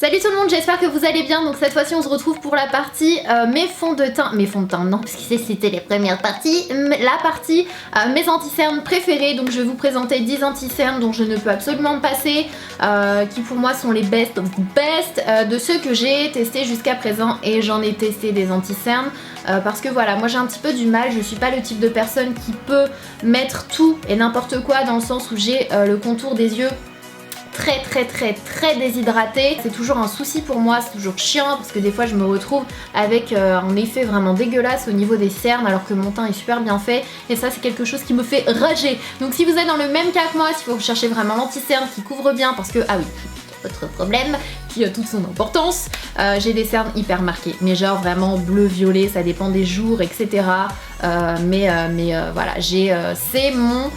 Salut tout le monde, j'espère que vous allez bien. Donc cette fois-ci on se retrouve pour la partie mes fonds de teint non parce que c'était les premières parties, la partie mes anti-cernes préférés. Donc je vais vous présenter 10 anti-cernes dont je ne peux absolument me passer, qui pour moi sont les best of best de ceux que j'ai testés jusqu'à présent. Et j'en ai testé des anti-cernes parce que voilà, moi j'ai un petit peu du mal, je suis pas le type de personne qui peut mettre tout et n'importe quoi, dans le sens où j'ai le contour des yeux très déshydraté. C'est toujours un souci pour moi, c'est toujours chiant parce que des fois je me retrouve avec un effet vraiment dégueulasse au niveau des cernes alors que mon teint est super bien fait, et ça c'est quelque chose qui me fait rager. Donc si vous êtes dans le même cas que moi, si vous recherchez vraiment l'anti-cerne qui couvre bien, parce que ah oui, votre problème qui a toute son importance, j'ai des cernes hyper marquées, mais genre vraiment bleu-violet, ça dépend des jours, etc. Voilà, c'est mon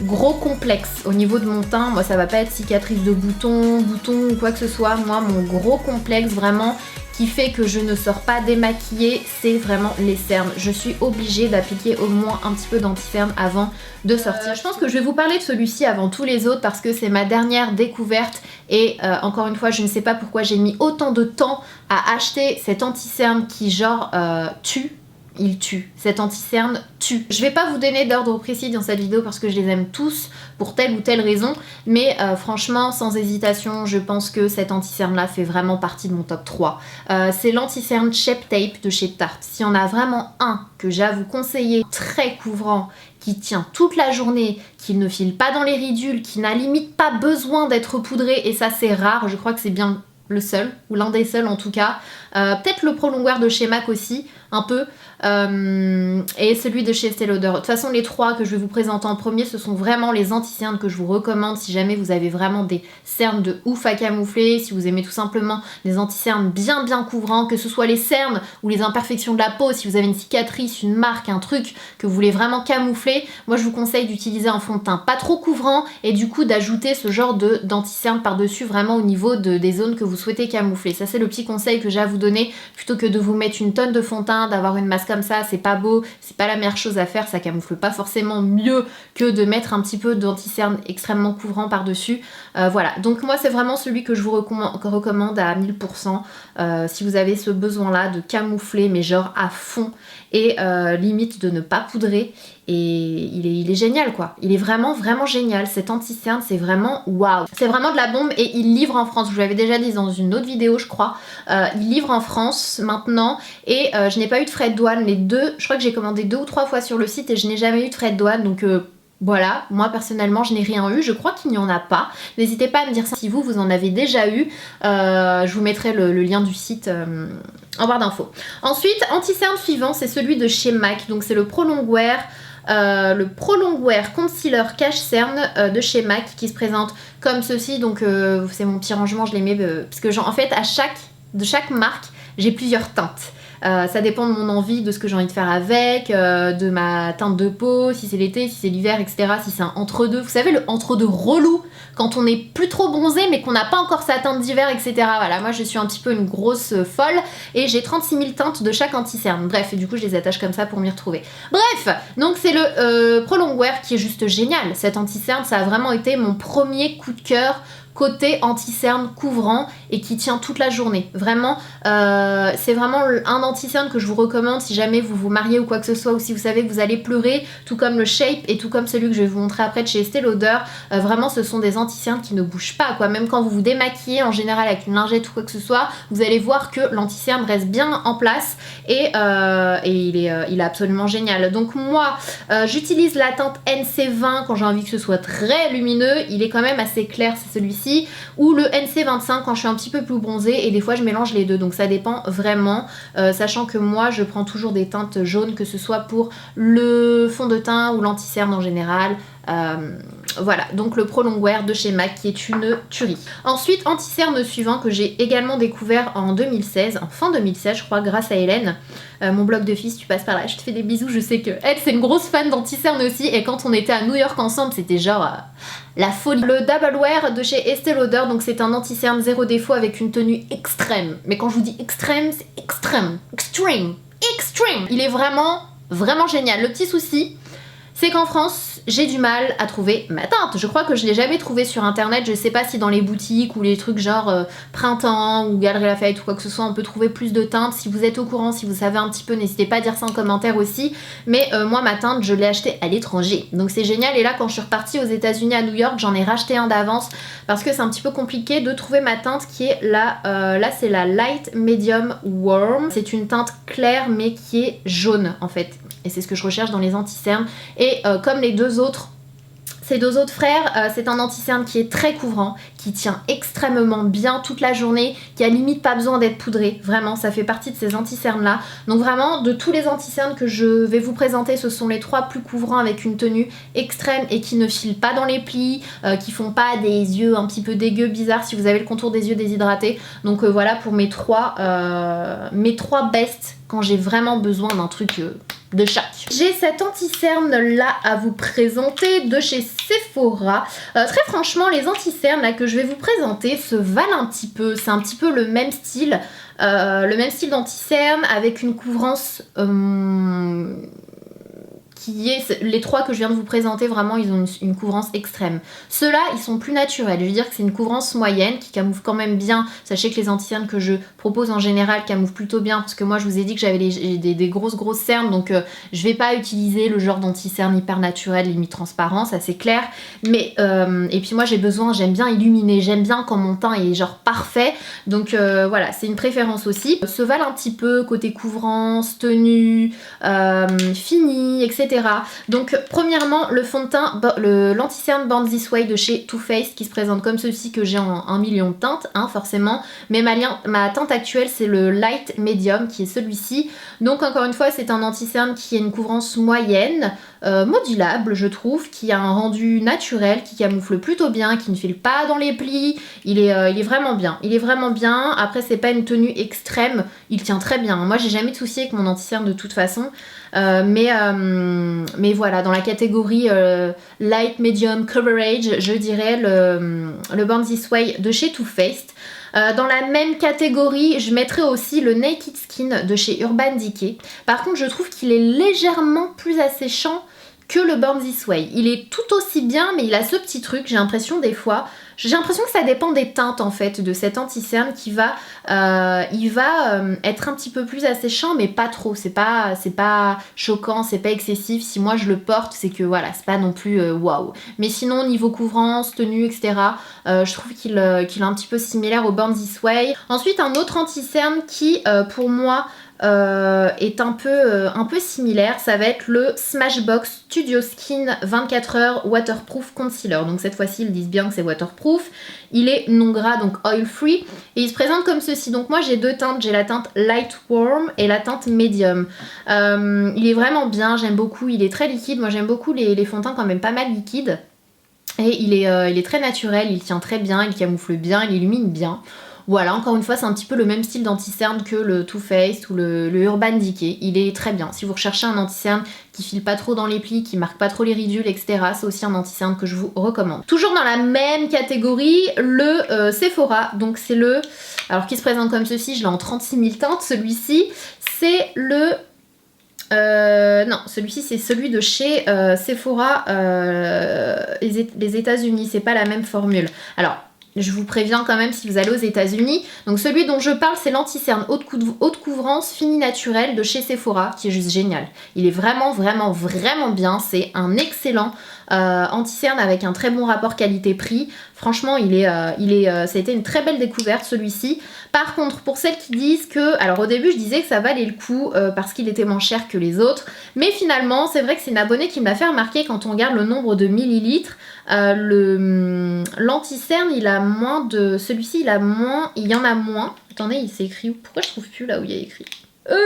gros complexe au niveau de mon teint. Moi ça va pas être cicatrice de boutons ou quoi que ce soit. Moi mon gros complexe vraiment qui fait que je ne sors pas démaquillée, c'est vraiment les cernes. Je suis obligée d'appliquer au moins un petit peu d'anti-cerne avant de sortir. Je pense que je vais vous parler de celui-ci avant tous les autres parce que c'est ma dernière découverte et encore une fois je ne sais pas pourquoi j'ai mis autant de temps à acheter cet anti-cerne qui genre tue. Il tue, cet anti-cerne tue. Je vais pas vous donner d'ordre précis dans cette vidéo parce que je les aime tous pour telle ou telle raison, mais franchement sans hésitation je pense que cet anti-cerne là fait vraiment partie de mon top 3. C'est l'anti-cerne Shape Tape de chez Tarte. S'il y en a vraiment un que j'ai à vous conseiller, très couvrant, qui tient toute la journée, qui ne file pas dans les ridules, qui n'a limite pas besoin d'être poudré, et ça c'est rare, je crois que c'est bien le seul, ou l'un des seuls en tout cas. Peut-être le Pro Longwear de chez MAC aussi, un peu, et celui de chez Estée Lauder. De toute façon les trois que je vais vous présenter en premier, ce sont vraiment les anti-cernes que je vous recommande si jamais vous avez vraiment des cernes de ouf à camoufler, si vous aimez tout simplement des anti-cernes bien couvrants, que ce soit les cernes ou les imperfections de la peau, si vous avez une cicatrice, une marque, un truc que vous voulez vraiment camoufler, moi je vous conseille d'utiliser un fond de teint pas trop couvrant et du coup d'ajouter ce genre d'anti-cerne par-dessus vraiment au niveau des zones que vous souhaitez camoufler. Ça c'est le petit conseil que j'ai à vous donner, plutôt que de vous mettre une tonne de fond de teint, d'avoir une masse comme ça, c'est pas beau, c'est pas la meilleure chose à faire, ça camoufle pas forcément mieux que de mettre un petit peu d'anti-cerne extrêmement couvrant par-dessus. Voilà, donc moi c'est vraiment celui que je vous recommande à 1000%, si vous avez ce besoin-là de camoufler, mais genre à fond, et limite de ne pas poudrer. Et il est génial quoi, il est vraiment génial, cet anti-cerne c'est vraiment waouh, c'est vraiment de la bombe. Et il livre en France, je vous l'avais déjà dit dans une autre vidéo je crois, il livre en France maintenant, et je n'ai pas eu de frais de douane, les deux, je crois que j'ai commandé 2 ou 3 fois sur le site et je n'ai jamais eu de frais de douane, donc voilà, moi personnellement je n'ai rien eu, je crois qu'il n'y en a pas. N'hésitez pas à me dire ça si vous en avez déjà eu, je vous mettrai le lien du site en barre d'infos. Ensuite, anti-cerne suivant, c'est celui de chez MAC, donc c'est le Pro Longwear. Le Pro Longwear Concealer Cache Cerne de chez MAC, qui se présente comme ceci. Donc c'est mon petit rangement, je les mets parce que en fait de chaque marque j'ai plusieurs teintes. Ça dépend de mon envie, de ce que j'ai envie de faire avec, de ma teinte de peau, si c'est l'été, si c'est l'hiver, etc. Si c'est un entre-deux, vous savez le entre-deux relou, quand on n'est plus trop bronzé mais qu'on n'a pas encore sa teinte d'hiver, etc. Voilà, moi je suis un petit peu une grosse folle et j'ai 36 000 teintes de chaque anti-cerne. Bref, et du coup je les attache comme ça pour m'y retrouver. Bref, donc c'est le Pro Longwear qui est juste génial. Cet anti-cerne, ça a vraiment été mon premier coup de cœur côté anti-cerne couvrant et qui tient toute la journée. Vraiment, c'est vraiment un anti-cerne que je vous recommande si jamais vous vous mariez ou quoi que ce soit, ou si vous savez que vous allez pleurer, tout comme le Shape et tout comme celui que je vais vous montrer après de chez Estée Lauder. Vraiment, ce sont des anti-cernes qui ne bougent pas, quoi. Même quand vous vous démaquillez en général avec une lingette ou quoi que ce soit, vous allez voir que l'anti-cerne reste bien en place, et il est absolument génial. Donc moi, j'utilise la teinte NC20 quand j'ai envie que ce soit très lumineux. Il est quand même assez clair, c'est celui-ci, ou le NC25 quand je suis un petit peu plus bronzée, et des fois je mélange les deux, donc ça dépend vraiment, sachant que moi je prends toujours des teintes jaunes, que ce soit pour le fond de teint ou l'anti-cerne en général. Voilà, donc le Pro Longwear de chez MAC qui est une tuerie. Ensuite, anti-cerne suivant que j'ai également découvert en 2016, en fin 2016 je crois, grâce à Hélène, mon blog de fils, tu passes par là, je te fais des bisous, je sais que elle c'est une grosse fan d'anti-cerne aussi, et quand on était à New York ensemble c'était genre la folie. Le Double Wear de chez Estée Lauder, donc c'est un anti-cerne zéro défaut avec une tenue extrême, mais quand je vous dis extrême, c'est extrême, extreme. Il est vraiment génial. Le petit souci, c'est qu'en France, j'ai du mal à trouver ma teinte. Je crois que je l'ai jamais trouvée sur internet. Je sais pas si dans les boutiques ou les trucs genre Printemps ou Galeries Lafayette ou quoi que ce soit, on peut trouver plus de teintes. Si vous êtes au courant, si vous savez un petit peu, n'hésitez pas à dire ça en commentaire aussi. Mais moi, ma teinte, je l'ai achetée à l'étranger. Donc c'est génial. Et là, quand je suis repartie aux États-Unis à New York, j'en ai racheté un d'avance parce que c'est un petit peu compliqué de trouver ma teinte qui est là. Là, c'est la Light Medium Warm. C'est une teinte claire mais qui est jaune en fait. Et c'est ce que je recherche dans les anti-cernes. Et comme les ces deux autres frères, c'est un anti-cerne qui est très couvrant, qui tient extrêmement bien toute la journée, qui a limite pas besoin d'être poudré. Vraiment, ça fait partie de ces anti-cernes là. Donc vraiment, de tous les anti-cernes que je vais vous présenter, ce sont les 3 plus couvrants avec une tenue extrême et qui ne filent pas dans les plis, qui font pas des yeux un petit peu dégueux, bizarres si vous avez le contour des yeux déshydratés. Donc voilà pour mes 3 bests quand j'ai vraiment besoin d'un truc de chaque. J'ai cet anti-cerne là à vous présenter de chez Sephora. Très franchement, les anti-cernes là que je vais vous présenter se valent un petit peu. C'est un petit peu le même style d'anti-cerne avec une couvrance qui est... Les 3 que je viens de vous présenter, vraiment, ils ont une couvrance extrême. Ceux-là, ils sont plus naturels. Je veux dire que c'est une couvrance moyenne qui camoufle quand même bien. Sachez que les anti-cernes que je propose en général camouflent plutôt bien parce que moi, je vous ai dit que j'avais des grosses cernes. Donc, je vais pas utiliser le genre d'anti-cerne hyper naturel, limite transparent, ça c'est clair. Mais, et puis moi, j'aime bien illuminer. J'aime bien quand mon teint est genre parfait. Donc, voilà, c'est une préférence aussi. Se valent un petit peu côté couvrance, tenue, fini, etc. Donc premièrement le fond de teint, l'anti-cerne Born This Way de chez Too Faced qui se présente comme ceci que j'ai en 1 million de teintes hein, forcément, mais ma teinte actuelle c'est le Light Medium qui est celui-ci. Donc encore une fois c'est un anti-cerne qui a une couvrance moyenne, modulable je trouve, qui a un rendu naturel, qui camoufle plutôt bien, qui ne file pas dans les plis, il est vraiment bien, Après c'est pas une tenue extrême, il tient très bien, moi j'ai jamais de souci avec mon anti-cerne de toute façon. Mais voilà, dans la catégorie Light Medium Coverage, je dirais le Born This Way de chez Too Faced. Dans la même catégorie, je mettrais aussi le Naked Skin de chez Urban Decay. Par contre, je trouve qu'il est légèrement plus asséchant que le Born This Way. Il est tout aussi bien, mais il a ce petit truc, j'ai l'impression des fois... J'ai l'impression que ça dépend des teintes en fait de cet anti-cerne qui va, être un petit peu plus asséchant mais pas trop, c'est pas choquant, c'est pas excessif. Si moi je le porte c'est que voilà, c'est pas non plus waouh. Mais sinon niveau couvrance, tenue etc, je trouve qu'il est un petit peu similaire au Born This Way. Ensuite un autre anti-cerne qui pour moi est un peu similaire, ça va être le Smashbox Studio Skin 24 heures Waterproof Concealer. Donc cette fois-ci ils disent bien que c'est waterproof, il est non gras donc oil free et il se présente comme ceci. Donc moi j'ai 2 teintes, j'ai la teinte Light Warm et la teinte Medium. Il est vraiment bien, j'aime beaucoup, il est très liquide, moi j'aime beaucoup les fonds de teint quand même pas mal liquides et il est très naturel, il tient très bien, il camoufle bien, il illumine bien. Voilà, encore une fois, c'est un petit peu le même style d'anti-cerne que le Too Faced ou le Urban Decay. Il est très bien. Si vous recherchez un anti-cerne qui file pas trop dans les plis, qui marque pas trop les ridules, etc., c'est aussi un anti-cerne que je vous recommande. Toujours dans la même catégorie, le Sephora. Donc c'est le... Alors qui se présente comme ceci, je l'ai en 36 000 teintes. Celui-ci, c'est le... non, celui-ci c'est celui de chez Sephora les États-Unis. C'est pas la même formule. Alors... Je vous préviens quand même si vous allez aux États-Unis. Donc celui dont je parle, c'est l'anti-cerne haute couvrance fini naturel de chez Sephora, qui est juste génial. Il est vraiment bien. C'est un excellent anti-cerne avec un très bon rapport qualité-prix. Franchement, ça a été une très belle découverte celui-ci. Par contre, pour celles qui disent que... Alors au début, je disais que ça valait le coup parce qu'il était moins cher que les autres. Mais finalement, c'est vrai que c'est une abonnée qui m'a fait remarquer quand on regarde le nombre de millilitres. L'anti-cerne, il a moins de... Celui-ci, il y en a moins. Attendez, il s'est écrit où? Pourquoi je trouve plus là où il y a écrit?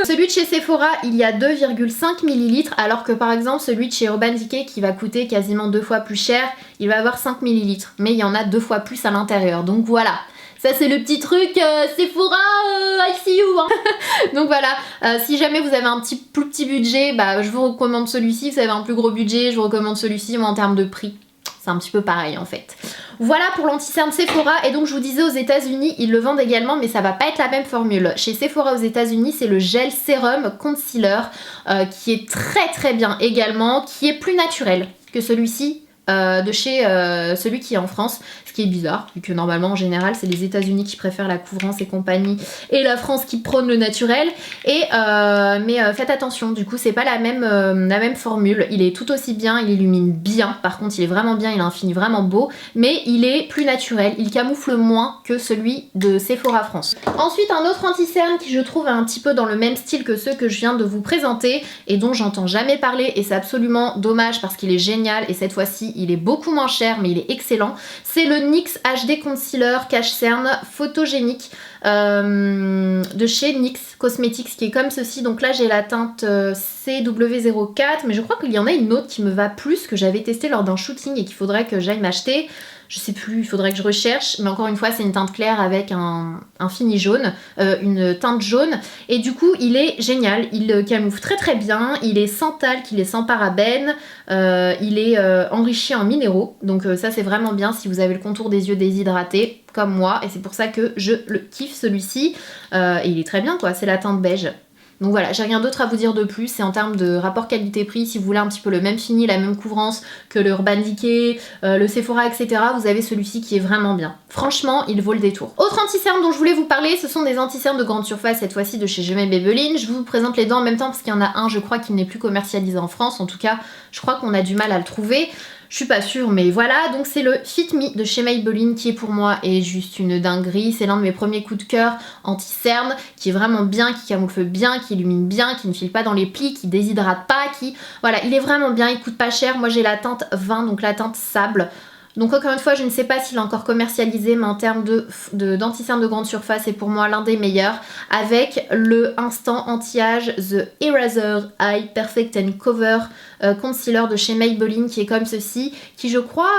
Celui de chez Sephora, il y a 2,5 ml, alors que par exemple celui de chez Urban Decay qui va coûter quasiment 2 fois plus cher, il va avoir 5 ml, mais il y en a 2 fois plus à l'intérieur. Donc voilà, ça c'est le petit truc Sephora I see you hein. Donc voilà, si jamais vous avez un plus petit budget, bah, je vous recommande celui-ci. Si vous avez un plus gros budget, je vous recommande celui-ci. Moi en termes de prix, c'est un petit peu pareil en fait. Voilà pour l'anti-cerne Sephora, et donc je vous disais aux États-Unis ils le vendent également, mais ça va pas être la même formule. Chez Sephora aux États-Unis c'est le gel sérum concealer qui est très bien également, qui est plus naturel que celui-ci de chez celui qui est en France, ce qui est bizarre vu que normalement en général c'est les États-Unis qui préfèrent la couvrance et compagnie et la France qui prône le naturel, et mais faites attention, du coup c'est pas la même formule. Il est tout aussi bien, il illumine bien, par contre il est vraiment bien, il a un fini vraiment beau, mais il est plus naturel, il camoufle moins que celui de Sephora France. Ensuite un autre anti-cerne qui je trouve un petit peu dans le même style que ceux que je viens de vous présenter et dont j'entends jamais parler, et c'est absolument dommage parce qu'il est génial, et cette fois-ci il est beaucoup moins cher mais il est excellent, c'est le NYX HD Concealer Cache Cerne Photogénique de chez NYX Cosmetics, qui est comme ceci. Donc là j'ai la teinte CW04, mais je crois qu'il y en a une autre qui me va plus, que j'avais testé lors d'un shooting et qu'il faudrait que j'aille m'acheter. Je sais plus, il faudrait que je recherche, mais encore une fois c'est une teinte claire avec un fini jaune, une teinte jaune, et du coup il est génial, il camoufle très bien, il est sans talc, il est sans parabènes, il est enrichi en minéraux, donc ça c'est vraiment bien si vous avez le contour des yeux déshydraté comme moi, et c'est pour ça que je le kiffe celui-ci, et il est très bien quoi, c'est la teinte beige. Donc voilà, j'ai rien d'autre à vous dire de plus, c'est en termes de rapport qualité-prix, si vous voulez un petit peu le même fini, la même couvrance que le Urban Decay, le Sephora, etc., vous avez celui-ci qui est vraiment bien. Franchement, il vaut le détour. Autre anti-cerne dont je voulais vous parler, ce sont des anti-cernes de grande surface, cette fois-ci de chez Je m'aime Maybelline. Je vous présente les deux en même temps parce qu'il y en a un, je crois, qui n'est plus commercialisé en France, en tout cas, je crois qu'on a du mal à le trouver. Je suis pas sûre, mais voilà, donc c'est le Fit Me de chez Maybelline qui est pour moi est juste une dinguerie. C'est l'un de mes premiers coups de cœur anti-cerne, qui est vraiment bien, qui camoufle bien, qui illumine bien, qui ne file pas dans les plis, qui déshydrate pas, qui... Voilà, il est vraiment bien, il coûte pas cher. Moi j'ai la teinte 20, donc la teinte sable. Donc encore une fois, je ne sais pas s'il est encore commercialisé, mais en termes d'anti-cerne de grande surface, c'est pour moi l'un des meilleurs, avec le Instant Anti-Âge The Eraser Eye Perfect and Cover Concealer de chez Maybelline, qui est comme ceci, qui je crois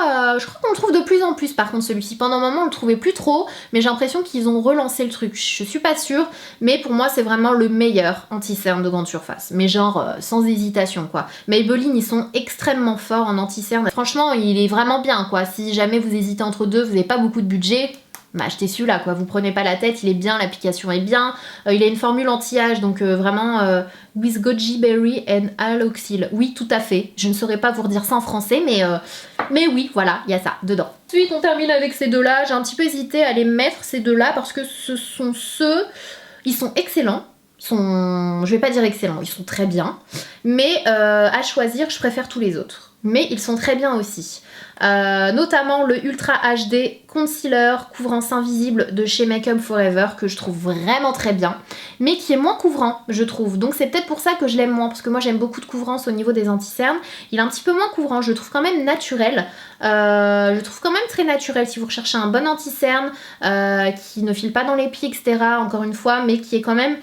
qu'on le trouve de plus en plus par contre celui-ci. Pendant un moment on le trouvait plus trop, mais j'ai l'impression qu'ils ont relancé le truc, je suis pas sûre, mais pour moi c'est vraiment le meilleur anti-cerne de grande surface, mais genre sans hésitation quoi. Maybelline ils sont extrêmement forts en anti-cerne, franchement il est vraiment bien quoi. Si jamais vous hésitez entre deux, vous n'avez pas beaucoup de budget, bah achetez celui-là quoi, vous prenez pas la tête, il est bien, l'application est bien, il a une formule anti-âge, donc vraiment with goji berry and haloxyl, oui tout à fait, je ne saurais pas vous redire ça en français, mais oui voilà, il y a ça dedans. Ensuite on termine avec ces deux là, j'ai un petit peu hésité à les mettre ces deux là parce que ce sont ceux, ils sont excellents. Je vais pas dire excellents, ils sont très bien, mais à choisir je préfère tous les autres, mais ils sont très bien aussi. Notamment le Ultra HD Concealer Couvrance Invisible de chez Make Up Forever, que je trouve vraiment très bien, mais qui est moins couvrant je trouve, donc c'est peut-être pour ça que je l'aime moins, parce que moi j'aime beaucoup de couvrance au niveau des anti-cernes. Il est un petit peu moins couvrant, je le trouve quand même naturel, je le trouve quand même très naturel si vous recherchez un bon anti-cerne qui ne file pas dans les plis etc, encore une fois, mais qui est quand même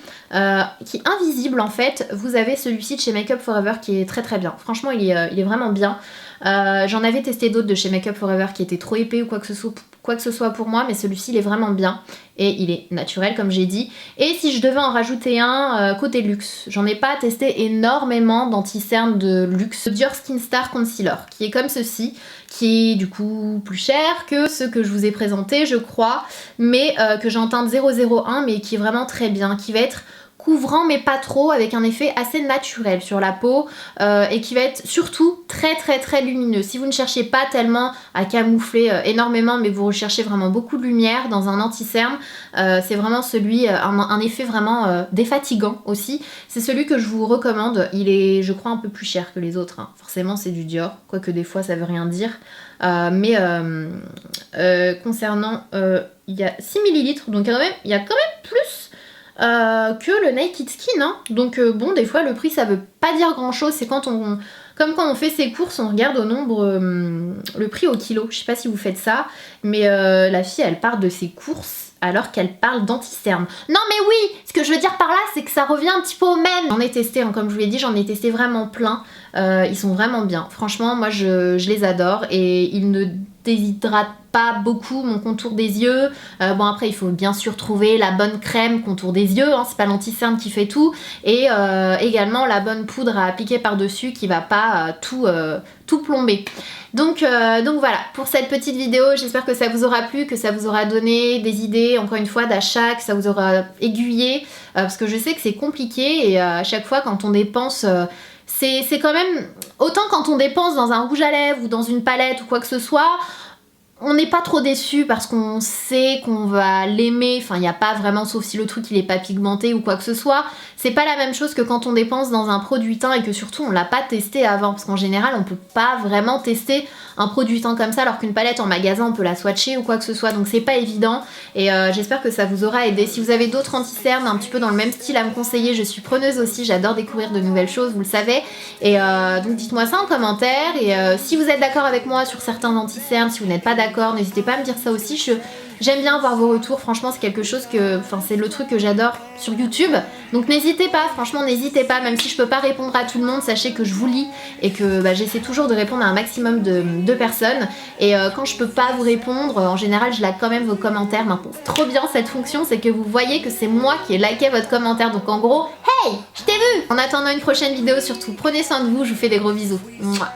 qui est invisible en fait. Vous avez celui-ci de chez Make Up Forever qui est très bien, franchement il est vraiment bien. J'en avais testé d'autres de chez Make Up Forever qui étaient trop épais ou quoi que ce soit pour moi, mais celui-ci il est vraiment bien et il est naturel comme j'ai dit. Et si je devais en rajouter un côté luxe, j'en ai pas testé énormément d'anti-cerne de luxe, Dior Skin Star Concealer qui est comme ceci, qui est du coup plus cher que ceux que je vous ai présentés je crois, mais que j'ai en teinte 001, mais qui est vraiment très bien, qui va être couvrant mais pas trop, avec un effet assez naturel sur la peau et qui va être surtout très lumineux. Si vous ne cherchez pas tellement à camoufler énormément mais vous recherchez vraiment beaucoup de lumière dans un anti-cerne, c'est vraiment celui, un effet vraiment défatigant aussi, c'est celui que je vous recommande. Il est je crois un peu plus cher que les autres, hein. Forcément c'est du Dior, quoique des fois ça veut rien dire, mais concernant il y a 6 ml, donc il y a quand même plus que le Naked Skin, hein. Donc bon, des fois le prix ça veut pas dire grand chose, c'est comme quand on fait ses courses, on regarde au nombre le prix au kilo. Je sais pas si vous faites ça, mais la fille elle part de ses courses alors qu'elle parle d'anti-cerne. Non mais oui, ce que je veux dire par là c'est que ça revient un petit peu au même. J'en ai testé, hein, comme je vous l'ai dit, j'en ai testé vraiment plein, ils sont vraiment bien. Franchement moi je les adore et ils ne déshydratent pas beaucoup mon contour des yeux. Bon après il faut bien sûr trouver la bonne crème contour des yeux, hein, c'est pas l'anti-cerne qui fait tout, et également la bonne poudre à appliquer par dessus qui va pas tout plomber. Donc voilà, pour cette petite vidéo, j'espère que ça vous aura plu, que ça vous aura donné des idées, encore une fois, d'achat, que ça vous aura aiguillé, parce que je sais que c'est compliqué, et à chaque fois quand on dépense, c'est quand même, autant quand on dépense dans un rouge à lèvres ou dans une palette ou quoi que ce soit, on n'est pas trop déçu parce qu'on sait qu'on va l'aimer, enfin il n'y a pas vraiment, sauf si le truc il est pas pigmenté ou quoi que ce soit, c'est pas la même chose que quand on dépense dans un produit teint et que surtout on l'a pas testé avant, parce qu'en général on peut pas vraiment tester un produit teint comme ça, alors qu'une palette en magasin on peut la swatcher ou quoi que ce soit, donc c'est pas évident, et j'espère que ça vous aura aidé. Si vous avez d'autres anti-cernes un petit peu dans le même style à me conseiller, je suis preneuse aussi, j'adore découvrir de nouvelles choses, vous le savez, et donc dites-moi ça en commentaire, et si vous êtes d'accord avec moi sur certains anti-cernes, si vous n'êtes pas d'accord, n'hésitez pas à me dire ça aussi. J'aime bien voir vos retours, franchement c'est quelque chose que, enfin c'est le truc que j'adore sur YouTube, donc n'hésitez pas, franchement n'hésitez pas, même si je peux pas répondre à tout le monde, sachez que je vous lis et que j'essaie toujours de répondre à un maximum de personnes, et quand je peux pas vous répondre, en général je like quand même vos commentaires. Maintenant c'est trop bien cette fonction, c'est que vous voyez que c'est moi qui ai liké votre commentaire, donc en gros, hey, je t'ai vu. En attendant une prochaine vidéo, surtout prenez soin de vous, je vous fais des gros bisous. Mouah.